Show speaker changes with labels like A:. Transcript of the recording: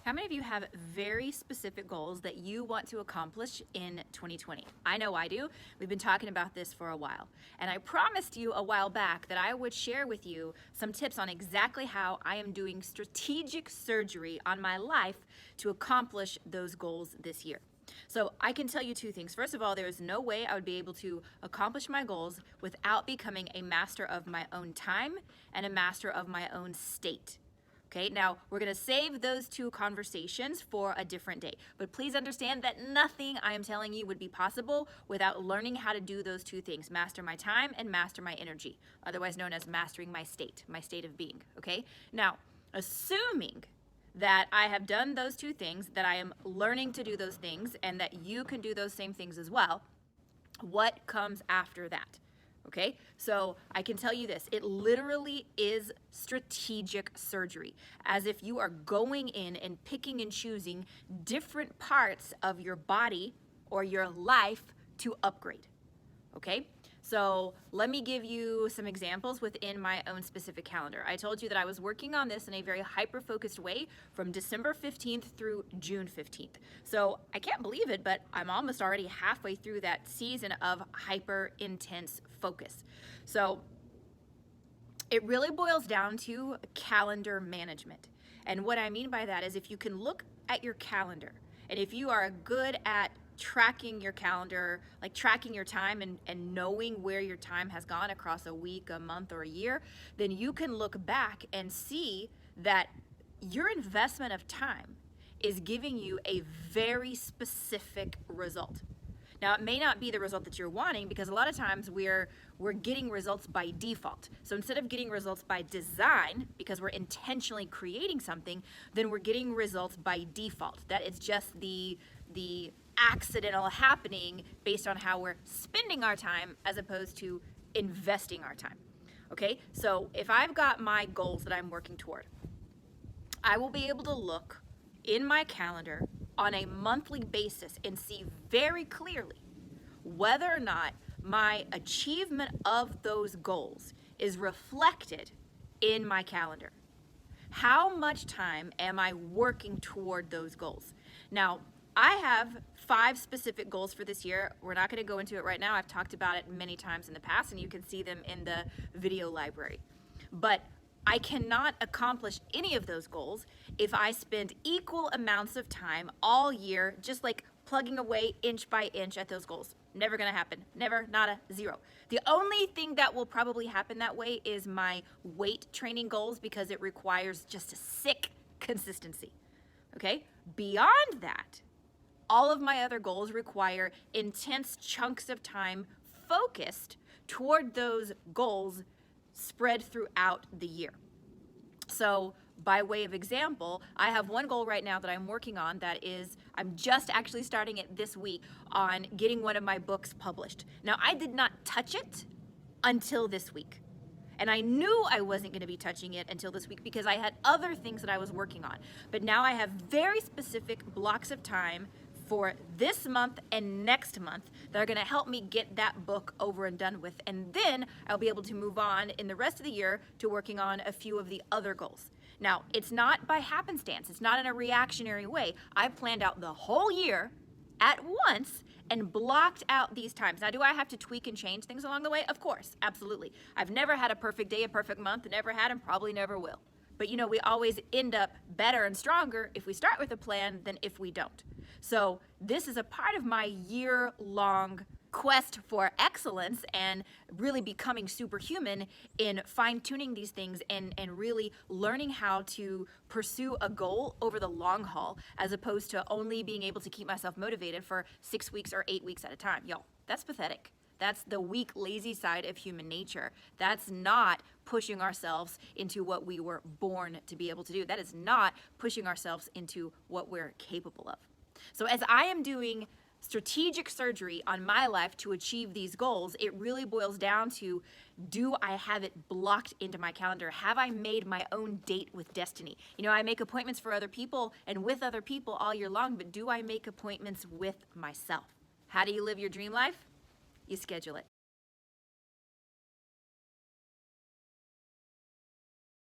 A: How many of you have very specific goals that you want to accomplish in 2020? I know I do. We've been talking about this for a while. And I promised you a while back that I would share with you some tips on exactly how I am doing strategic surgery on my life to accomplish those goals this year. So I can tell you two things. First of all, there is no way I would be able to accomplish my goals without becoming a master of my own time and a master of my own state. Okay, now we're going to save those two conversations for a different day. But please understand that nothing I am telling you would be possible without learning how to do those two things: master my time and master my energy, otherwise known as mastering my state of being. Okay, now assuming that I have done those two things, that I am learning to do those things, and that you can do those same things as well, what comes after that? Okay, so I can tell you this, it literally is strategic surgery, as if you are going in and picking and choosing different parts of your body or your life to upgrade. Okay, so let me give you some examples within my own specific calendar. I told you that I was working on this in a very hyper-focused way from December 15th through June 15th. So I can't believe it, but I'm almost already halfway through that season of hyper-intense focus. So it really boils down to calendar management. And what I mean by that is, if you can look at your calendar, and if you are good at tracking your calendar, like tracking your time and knowing where your time has gone across a week, a month, or a year, then you can look back and see that your investment of time is giving you a very specific result. Now, it may not be the result that you're wanting, because a lot of times we're getting results by default. So instead of getting results by design, because we're intentionally creating something, then we're getting results by default. That it's just the accidental happening based on how we're spending our time as opposed to investing our time. Okay, so if I've got my goals that I'm working toward, I will be able to look in my calendar on a monthly basis and see very clearly whether or not my achievement of those goals is reflected in my calendar. How much time am I working toward those goals? Now, I have 5 specific goals for this year. We're not going to go into it right now. I've talked about it many times in the past, and you can see them in the video library. But I cannot accomplish any of those goals if I spend equal amounts of time all year just like plugging away inch by inch at those goals. Never gonna happen. Never, nada, zero. The only thing that will probably happen that way is my weight training goals, because it requires just a sick consistency. Okay? Beyond that, all of my other goals require intense chunks of time focused toward those goals spread throughout the year. So by way of example, I have one goal right now that I'm working on that is, I'm just actually starting it this week on getting one of my books published. Now, I did not touch it until this week. And I knew I wasn't going to be touching it until this week because I had other things that I was working on. But now I have very specific blocks of time for this month and next month that are going to help me get that book over and done with. And then I'll be able to move on in the rest of the year to working on a few of the other goals. Now, it's not by happenstance. It's not in a reactionary way. I've planned out the whole year at once and blocked out these times. Now, do I have to tweak and change things along the way? Of course, absolutely. I've never had a perfect day, a perfect month, never had and probably never will. But you know, we always end up better and stronger if we start with a plan than if we don't. So this is a part of my year-long quest for excellence and really becoming superhuman in fine-tuning these things and really learning how to pursue a goal over the long haul, as opposed to only being able to keep myself motivated for 6 weeks or 8 weeks at a time. Y'all, that's pathetic. That's the weak, lazy side of human nature. That's not pushing ourselves into what we were born to be able to do. That is not pushing ourselves into what we're capable of. So as I am doing strategic surgery on my life to achieve these goals, it really boils down to, do I have it blocked into my calendar? Have I made my own date with destiny? You know, I make appointments for other people and with other people all year long, but do I make appointments with myself? How do you live your dream life? You schedule it.